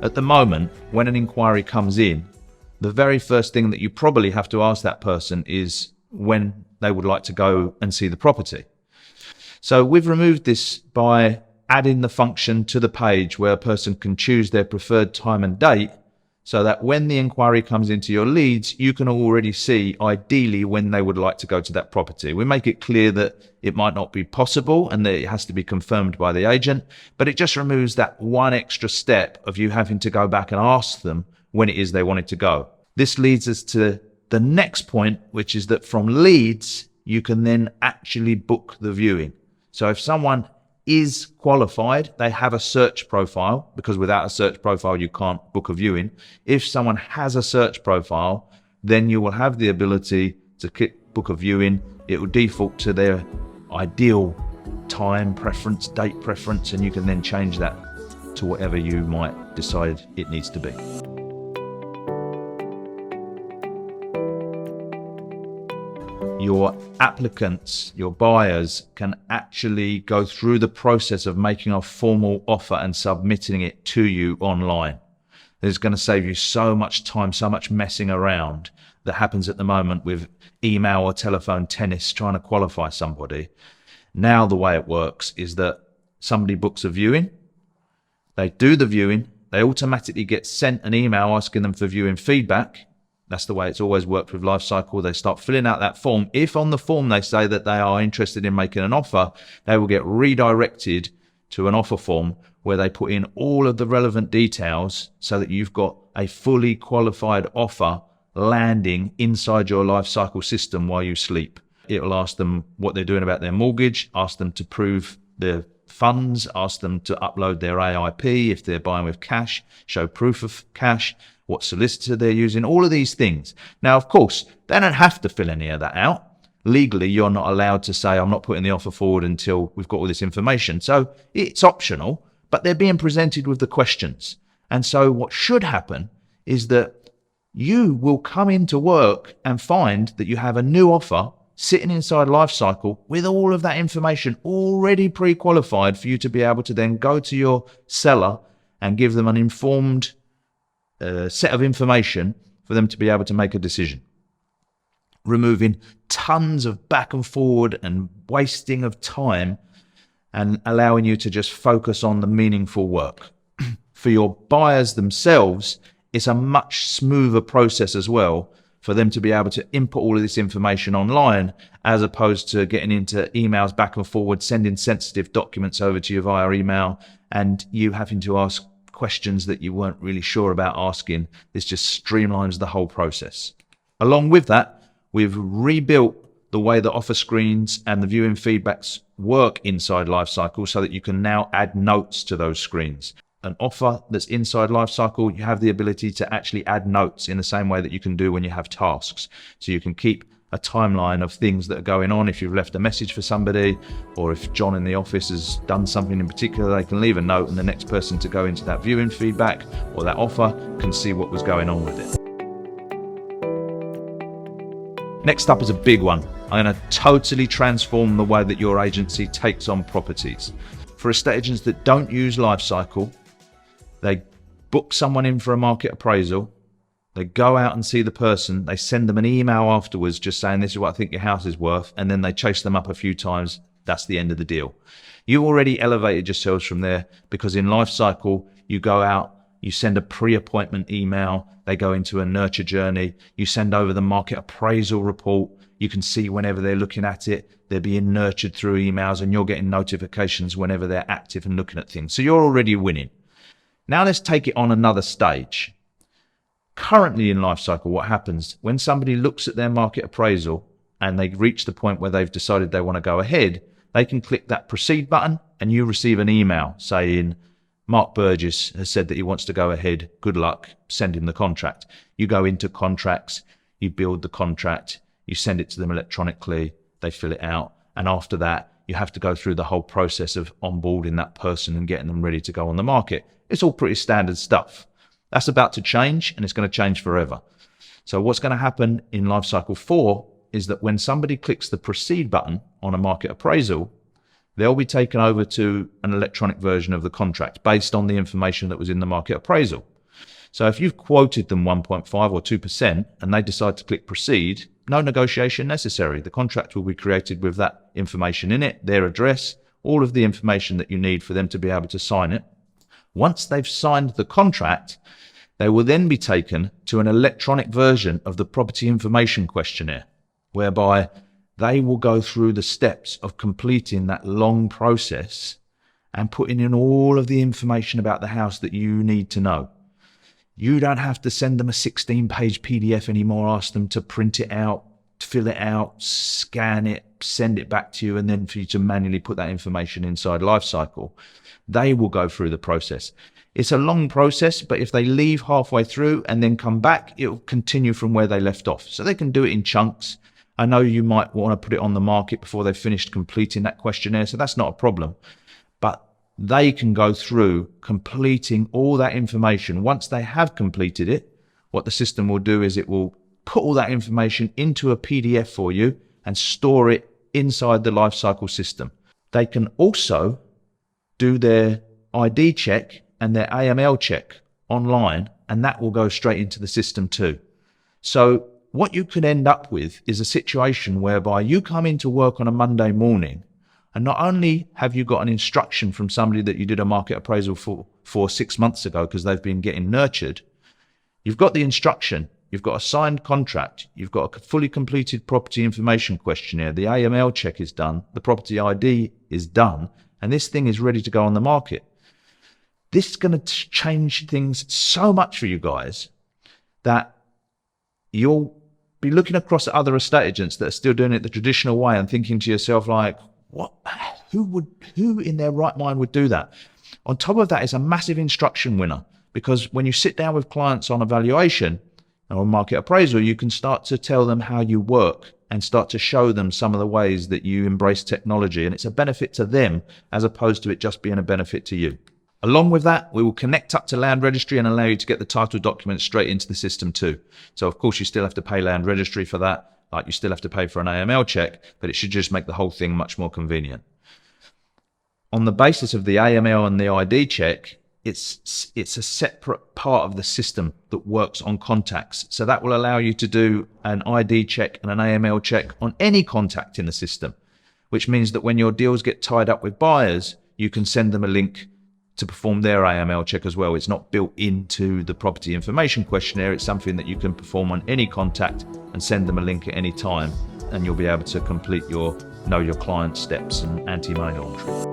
At the moment, when an inquiry comes in, the very first thing that you probably have to ask that person is when they would like to go and see the property. So we've removed this by adding the function to the page where a person can choose their preferred time and date, so that when the inquiry comes into your leads, you can already see ideally when they would like to go to that property. We make it clear that it might not be possible and that it has to be confirmed by the agent, but it just removes that one extra step of you having to go back and ask them when it is they wanted to go. This leads us to the next point, which is that from leads, you can then actually book the viewing. So if someone is qualified, they have a search profile, because without a search profile, you can't book a viewing. If someone has a search profile, then you will have the ability to click book a viewing. It will default to their ideal time preference, date preference, and you can then change that to whatever you might decide it needs to be. Your applicants, your buyers, can actually go through the process of making a formal offer and submitting it to you online. It's going to save you so much time, so much messing around that happens at the moment with email or telephone tennis trying to qualify somebody. Now the way it works is that somebody books a viewing, they do the viewing, they automatically get sent an email asking them for viewing feedback. That's the way it's always worked with Lifecycle. They start filling out that form. If on the form they say that they are interested in making an offer, they will get redirected to an offer form where they put in all of the relevant details so that you've got a fully qualified offer landing inside your Lifecycle system while you sleep. It will ask them what they're doing about their mortgage, ask them to prove their funds, ask them to upload their AIP if they're buying with cash, show proof of cash, what solicitor they're using, all of these things. Now, of course, they don't have to fill any of that out. Legally, you're not allowed to say, I'm not putting the offer forward until we've got all this information. So it's optional, but they're being presented with the questions. And so what should happen is that you will come into work and find that you have a new offer sitting inside Lifecycle with all of that information already pre-qualified for you to be able to then go to your seller and give them an informed set of information for them to be able to make a decision, removing tons of back and forward and wasting of time and allowing you to just focus on the meaningful work. For your buyers themselves, it's a much smoother process as well for them to be able to input all of this information online, as opposed to getting into emails back and forward, sending sensitive documents over to you via email, and you having to ask questions that you weren't really sure about asking. This just streamlines the whole process. Along with that, we've rebuilt the way the offer screens and the viewing feedbacks work inside Lifecycle so that you can now add notes to those screens. An offer that's inside Lifecycle, you have the ability to actually add notes in the same way that you can do when you have tasks. So you can keep a timeline of things that are going on. If you've left a message for somebody, or if John in the office has done something in particular, they can leave a note and the next person to go into that viewing feedback or that offer can see what was going on with it. Next up is a big one. I'm going to totally transform the way that your agency takes on properties. For estate agents that don't use Lifecycle, they book someone in for a market appraisal, they go out and see the person, they send them an email afterwards just saying this is what I think your house is worth, and then they chase them up a few times. That's the end of the deal. You've already elevated yourselves from there, because in Lifecycle, you go out, you send a pre-appointment email, they go into a nurture journey, you send over the market appraisal report, you can see whenever they're looking at it, they're being nurtured through emails, and you're getting notifications whenever they're active and looking at things. So you're already winning. Now let's take it on another stage. Currently in Lifecycle, what happens when somebody looks at their market appraisal and they reach the point where they've decided they want to go ahead, they can click that proceed button and you receive an email saying, Mark Burgess has said that he wants to go ahead. Good luck. Send him the contract. You go into contracts, you build the contract, you send it to them electronically, they fill it out. And after that, you have to go through the whole process of onboarding that person and getting them ready to go on the market. It's all pretty standard stuff. That's about to change, and it's going to change forever. So what's going to happen in Lifecycle 4 is that when somebody clicks the proceed button on a market appraisal, they'll be taken over to an electronic version of the contract based on the information that was in the market appraisal. So if you've quoted them 1.5 or 2% and they decide to click proceed, no negotiation necessary. The contract will be created with that information in it, their address, all of the information that you need for them to be able to sign it. Once they've signed the contract, they will then be taken to an electronic version of the property information questionnaire, whereby they will go through the steps of completing that long process and putting in all of the information about the house that you need to know. You don't have to send them a 16-page PDF anymore, ask them to print it out, fill it out, scan it, send it back to you, and then for you to manually put that information inside Lifecycle. They will go through the process. It's a long process, but if they leave halfway through and then come back, it will continue from where they left off. So they can do it in chunks. I know you might want to put it on the market before they've finished completing that questionnaire, so that's not a problem. But they can go through completing all that information. Once they have completed it, what the system will do is it will put all that information into a PDF for you and store it inside the Lifecycle system. They can also do their ID check and their AML check online, and that will go straight into the system too. So what you could end up with is a situation whereby you come into work on a Monday morning, and not only have you got an instruction from somebody that you did a market appraisal for 6 months ago because they've been getting nurtured, you've got the instruction, you've got a signed contract, you've got a fully completed property information questionnaire, the AML check is done, the property ID is done, and this thing is ready to go on the market. This is going to change things so much for you guys that you'll be looking across at other estate agents that are still doing it the traditional way and thinking to yourself like, what? Who in their right mind would do that? On top of that, it's a massive instruction winner, because when you sit down with clients on evaluation or market appraisal, you can start to tell them how you work and start to show them some of the ways that you embrace technology, and it's a benefit to them as opposed to it just being a benefit to you. Along with that, we will connect up to Land Registry and allow you to get the title documents straight into the system too. So of course you still have to pay Land Registry for that, like you still have to pay for an AML check, but it should just make the whole thing much more convenient. On the basis of the AML and the ID check, it's a separate part of the system that works on contacts. So that will allow you to do an ID check and an AML check on any contact in the system, which means that when your deals get tied up with buyers, you can send them a link to perform their AML check as well. It's not built into the property information questionnaire. It's something that you can perform on any contact and send them a link at any time, and you'll be able to complete your know your client steps and anti-money laundering.